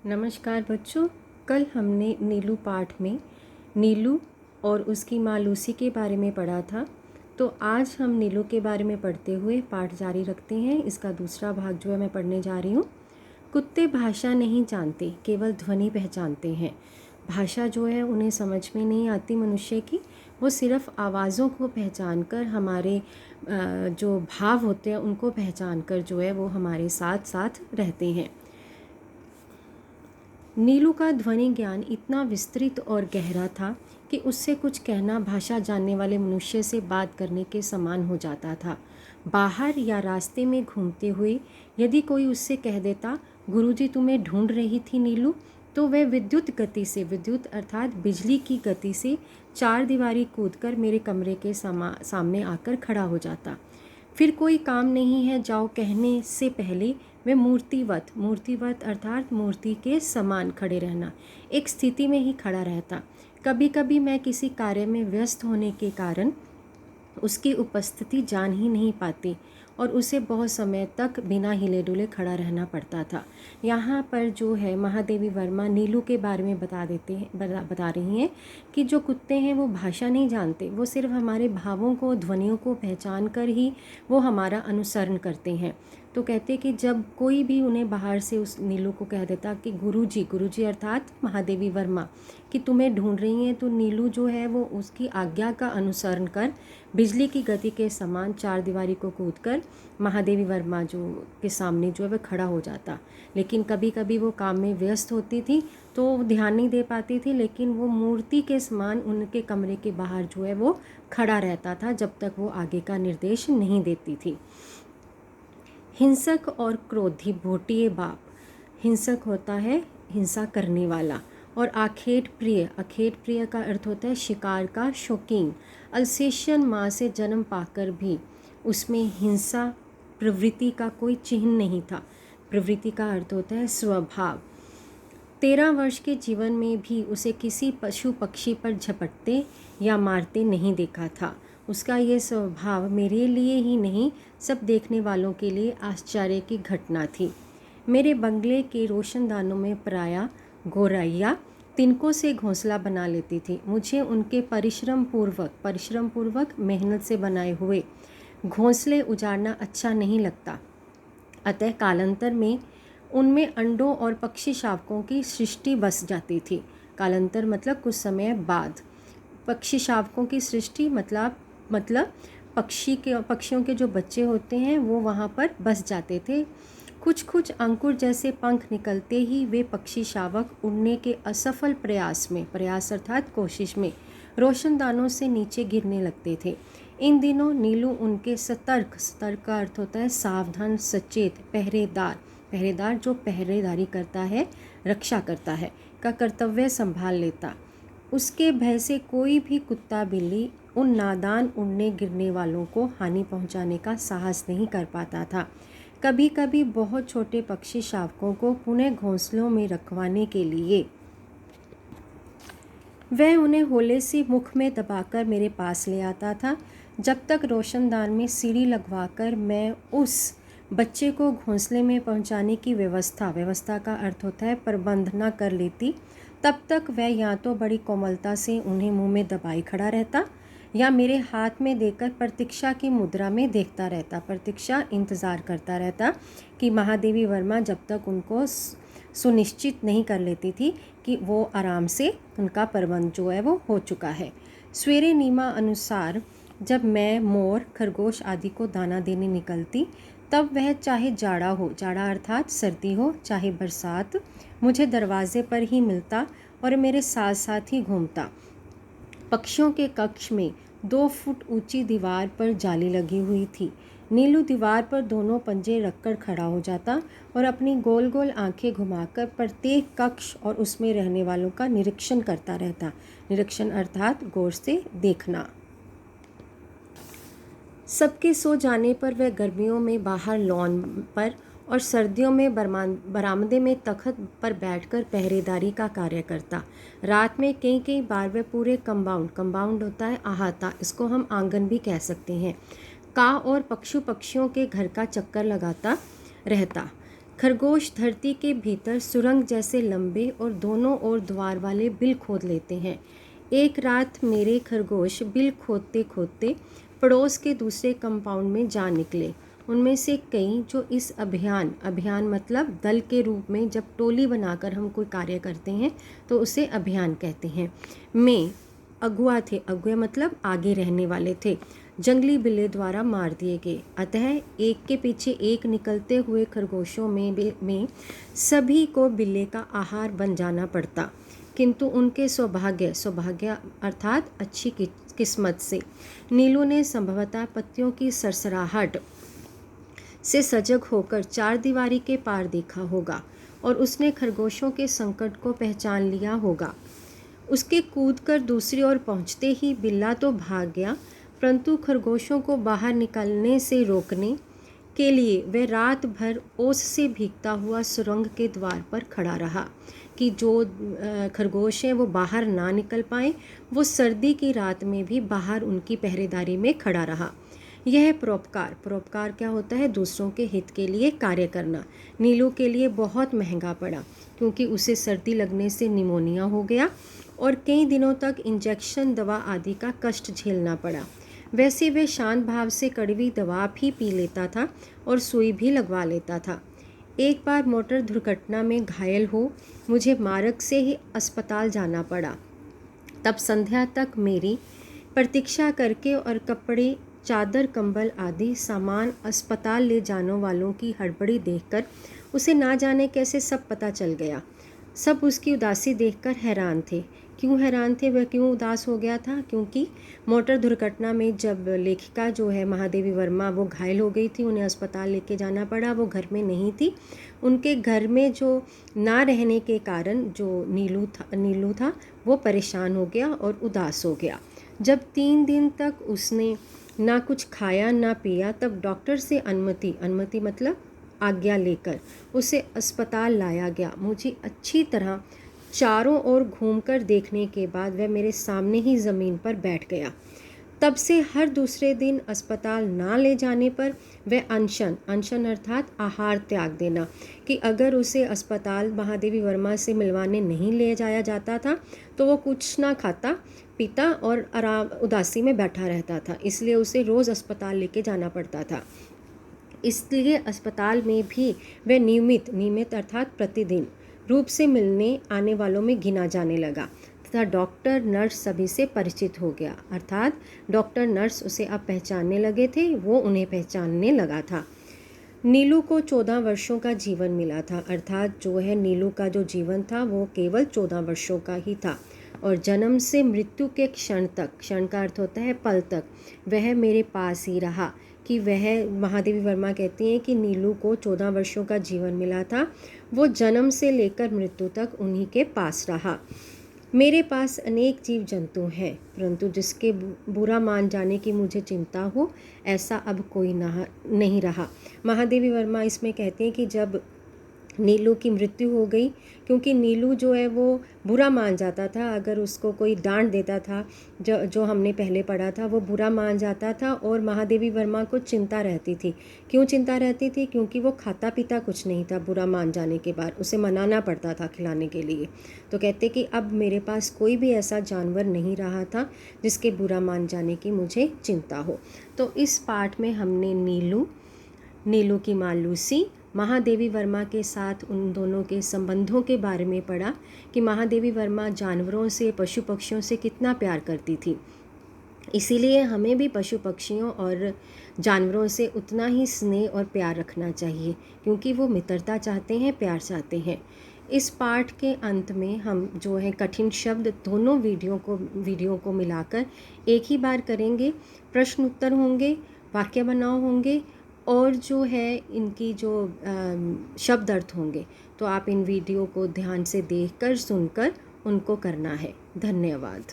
नमस्कार बच्चों। कल हमने नीलू पाठ में नीलू और उसकी माँ लूसी के बारे में पढ़ा था। तो आज हम नीलू के बारे में पढ़ते हुए पाठ जारी रखते हैं। इसका दूसरा भाग जो है मैं पढ़ने जा रही हूँ। कुत्ते भाषा नहीं जानते, केवल ध्वनि पहचानते हैं। भाषा जो है उन्हें समझ में नहीं आती मनुष्य की, वो सिर्फ आवाज़ों को पहचान कर हमारे जो भाव होते हैं उनको पहचान कर जो है वो हमारे साथ साथ रहते हैं। नीलू का ध्वनि ज्ञान इतना विस्तृत और गहरा था कि उससे कुछ कहना भाषा जानने वाले मनुष्य से बात करने के समान हो जाता था। बाहर या रास्ते में घूमते हुए यदि कोई उससे कह देता, गुरुजी तुम्हें ढूंढ रही थी नीलू, तो वह विद्युत गति से, विद्युत अर्थात बिजली की गति से, चार दीवारी कूदकर मेरे कमरे के सामने आकर खड़ा हो जाता। फिर कोई काम नहीं है जाओ कहने से पहले वे मूर्तिवत अर्थात मूर्ति के समान खड़े रहना, एक स्थिति में ही खड़ा रहता। कभी कभी मैं किसी कार्य में व्यस्त होने के कारण उसकी उपस्थिति जान ही नहीं पाती और उसे बहुत समय तक बिना हिले डुले खड़ा रहना पड़ता था। यहाँ पर जो है महादेवी वर्मा नीलू के बारे में बता रही हैं कि जो कुत्ते हैं वो भाषा नहीं जानते, वो सिर्फ हमारे भावों को, ध्वनियों को पहचान कर ही वो हमारा अनुसरण करते हैं। तो कहते कि जब कोई भी उन्हें बाहर से उस नीलू को कह देता कि गुरुजी अर्थात महादेवी वर्मा कि तुम्हें ढूंढ रही हैं, तो नीलू जो है वो उसकी आज्ञा का अनुसरण कर बिजली की गति के समान चार दीवारी को कूदकर महादेवी वर्मा जो के सामने जो है वह खड़ा हो जाता। लेकिन कभी कभी वो काम में व्यस्त होती थी तो ध्यान नहीं दे पाती थी, लेकिन वो मूर्ति के समान उनके कमरे के बाहर जो है वो खड़ा रहता था जब तक वो आगे का निर्देश नहीं देती थी। हिंसक और क्रोधी भोटिए बाप। हिंसक होता है हिंसा करने वाला, और अखेट प्रिय का अर्थ होता है शिकार का शौकीन। अल्सेशियन माँ से जन्म पाकर भी उसमें हिंसा प्रवृत्ति का कोई चिन्ह नहीं था। प्रवृत्ति का अर्थ होता है स्वभाव। 13 वर्ष के जीवन में भी उसे किसी पशु पक्षी पर झपटते या मारते नहीं देखा था। उसका ये स्वभाव मेरे लिए ही नहीं, सब देखने वालों के लिए आश्चर्य की घटना थी। मेरे बंगले के रोशनदानों में प्रायः गौरैया तिनकों से घोंसला बना लेती थी। मुझे उनके परिश्रम पूर्वक मेहनत से बनाए हुए घोंसले उजाड़ना अच्छा नहीं लगता। अतः कालांतर में उनमें अंडों और पक्षी शावकों की सृष्टि बस जाती थी। कालांतर मतलब कुछ समय बाद। पक्षी शावकों की सृष्टि मतलब पक्षियों के जो बच्चे होते हैं वो वहाँ पर बस जाते थे। कुछ अंकुर जैसे पंख निकलते ही वे पक्षी शावक उड़ने के असफल प्रयास अर्थात कोशिश में रोशनदानों से नीचे गिरने लगते थे। इन दिनों नीलू उनके सतर्क का अर्थ होता है सावधान, सचेत, पहरेदार जो पहरेदारी करता है, रक्षा करता है, का कर्तव्य संभाल लेता। उसके भय से कोई भी कुत्ता बिल्ली उन नादान उड़ने गिरने वालों को हानि पहुंचाने का साहस नहीं कर पाता था। कभी कभी बहुत छोटे पक्षी शावकों को पुनः घोंसलों में रखवाने के लिए वह उन्हें होले से मुख में दबाकर मेरे पास ले आता था। जब तक रोशनदान में सीढ़ी लगवाकर मैं उस बच्चे को घोंसले में पहुंचाने की व्यवस्था का अर्थ होता है प्रबंध न कर लेती, तब तक वह या तो बड़ी कोमलता से उन्हें मुंह में दबाए खड़ा रहता या मेरे हाथ में देकर प्रतीक्षा की मुद्रा में देखता रहता। प्रतीक्षा इंतज़ार करता रहता कि महादेवी वर्मा जब तक उनको सुनिश्चित नहीं कर लेती थी कि वो आराम से उनका प्रबंध जो है वो हो चुका है। सवेरे नीमा अनुसार जब मैं मोर, खरगोश आदि को दाना देने निकलती, तब वह चाहे जाड़ा अर्थात सर्दी हो, चाहे बरसात, मुझे दरवाजे पर ही मिलता और मेरे साथ साथ ही घूमता। पक्षियों के कक्ष में 2 फुट ऊंची दीवार पर जाली लगी हुई थी। नीलू दीवार पर दोनों पंजे रखकर खड़ा हो जाता और अपनी गोल गोल आंखें घुमाकर प्रत्येक कक्ष और उसमें रहने वालों का निरीक्षण करता रहता। निरीक्षण अर्थात गौर से देखना। सबके सो जाने पर वह गर्मियों में बाहर लॉन पर और सर्दियों में बरामदे में तख्त पर बैठकर पहरेदारी का कार्य करता। रात में कई बार वह पूरे कंपाउंड होता है अहाता, इसको हम आंगन भी कह सकते हैं, का और पक्षियों के घर का चक्कर लगाता रहता। खरगोश धरती के भीतर सुरंग जैसे लंबे और दोनों ओर द्वार वाले बिल खोद लेते हैं। एक रात मेरे खरगोश बिल खोदते खोदते पड़ोस के दूसरे कंपाउंड में जा निकले। उनमें से कई जो इस अभियान मतलब दल के रूप में जब टोली बनाकर हम कोई कार्य करते हैं तो उसे अभियान कहते हैं, में अगुआ थे। अगुआ मतलब आगे रहने वाले थे। जंगली बिल्ली द्वारा मार दिए गए। अतः एक के पीछे एक निकलते हुए खरगोशों में सभी को बिल्ली का आहार बन जाना पड़ता। किंतु उनके सौभाग्य अर्थात अच्छी किस्मत से नीलू ने संभवतः पत्तियों की सरसराहट से सजग होकर चारदीवारी के पार देखा होगा और उसने खरगोशों के संकट को पहचान लिया होगा। उसके कूदकर दूसरी ओर पहुंचते ही बिल्ला तो भाग गया, परंतु खरगोशों को बाहर निकलने से रोकने के लिए वह रात भर ओस से भीगता हुआ सुरंग के द्वार पर खड़ा रहा कि जो खरगोश हैं वो बाहर ना निकल पाए। वो सर्दी की रात में भी बाहर उनकी पहरेदारी में खड़ा रहा। यह परोपकार क्या होता है? दूसरों के हित के लिए कार्य करना। नीलू के लिए बहुत महंगा पड़ा क्योंकि उसे सर्दी लगने से निमोनिया हो गया और कई दिनों तक इंजेक्शन दवा आदि का कष्ट झेलना पड़ा। वैसे वे शांत भाव से कड़वी दवा भी पी लेता था और सुई भी लगवा लेता था। एक बार मोटर दुर्घटना में घायल हो मुझे मार्ग से ही अस्पताल जाना पड़ा। तब संध्या तक मेरी प्रतीक्षा करके और कपड़े, चादर, कंबल आदि सामान अस्पताल ले जाने वालों की हड़बड़ी देखकर उसे ना जाने कैसे सब पता चल गया। सब उसकी उदासी देखकर हैरान थे। क्यों हैरान थे? वह क्यों उदास हो गया था? क्योंकि मोटर दुर्घटना में जब लेखिका जो है महादेवी वर्मा वो घायल हो गई थी, उन्हें अस्पताल लेके जाना पड़ा। वो घर में नहीं थी। उनके घर में जो ना रहने के कारण जो नीलू था वो परेशान हो गया और उदास हो गया। जब 3 दिन तक उसने ना कुछ खाया ना पिया, तब डॉक्टर से अनुमति मतलब आज्ञा लेकर उसे अस्पताल लाया गया। मुझे अच्छी तरह चारों ओर घूमकर देखने के बाद वह मेरे सामने ही ज़मीन पर बैठ गया। तब से हर दूसरे दिन अस्पताल ना ले जाने पर वह अनशन अर्थात आहार त्याग देना, कि अगर उसे अस्पताल महादेवी वर्मा से मिलवाने नहीं ले जाया जाता था तो वो कुछ ना खाता पीता और उदासी में बैठा रहता था। इसलिए उसे रोज़ अस्पताल लेके जाना पड़ता था। इसलिए अस्पताल में भी वह नियमित अर्थात प्रतिदिन रूप से मिलने आने वालों में गिना जाने लगा तथा डॉक्टर नर्स सभी से परिचित हो गया। अर्थात डॉक्टर नर्स उसे अब पहचानने लगे थे, वो उन्हें पहचानने लगा था। नीलू को 14 वर्षों का जीवन मिला था। अर्थात जो है नीलू का जो जीवन था वो केवल 14 वर्षों का ही था और जन्म से मृत्यु के क्षण तक, क्षण का अर्थ होता है पल तक, वह मेरे पास ही रहा। कि वह महादेवी वर्मा कहती हैं कि नीलू को 14 वर्षों का जीवन मिला था। वो जन्म से लेकर मृत्यु तक उन्हीं के पास रहा। मेरे पास अनेक जीव जंतु हैं, परंतु जिसके बुरा मान जाने की मुझे चिंता हो ऐसा अब कोई नहीं रहा। महादेवी वर्मा इसमें कहते हैं कि जब नीलू की मृत्यु हो गई, क्योंकि नीलू जो है वो बुरा मान जाता था, अगर उसको कोई डांट देता था, जो हमने पहले पढ़ा था, वो बुरा मान जाता था और महादेवी वर्मा को चिंता रहती थी। क्यों चिंता रहती थी? क्योंकि वो खाता पीता कुछ नहीं था। बुरा मान जाने के बाद उसे मनाना पड़ता था खिलाने के लिए। तो कहते कि अब मेरे पास कोई भी ऐसा जानवर नहीं रहा था जिसके बुरा मान जाने की मुझे चिंता हो। तो इस पाठ में हमने नीलू की माँ लूसी, महादेवी वर्मा के साथ उन दोनों के संबंधों के बारे में पढ़ा कि महादेवी वर्मा जानवरों से, पशु पक्षियों से कितना प्यार करती थी। इसीलिए हमें भी पशु पक्षियों और जानवरों से उतना ही स्नेह और प्यार रखना चाहिए, क्योंकि वो मित्रता चाहते हैं, प्यार चाहते हैं। इस पाठ के अंत में हम जो है कठिन शब्द दोनों वीडियो को मिलाकर एक ही बार करेंगे। प्रश्न उत्तर होंगे, वाक्य बनाव होंगे और जो है इनकी जो शब्द अर्थ होंगे। तो आप इन वीडियो को ध्यान से देखकर, सुनकर उनको करना है। धन्यवाद।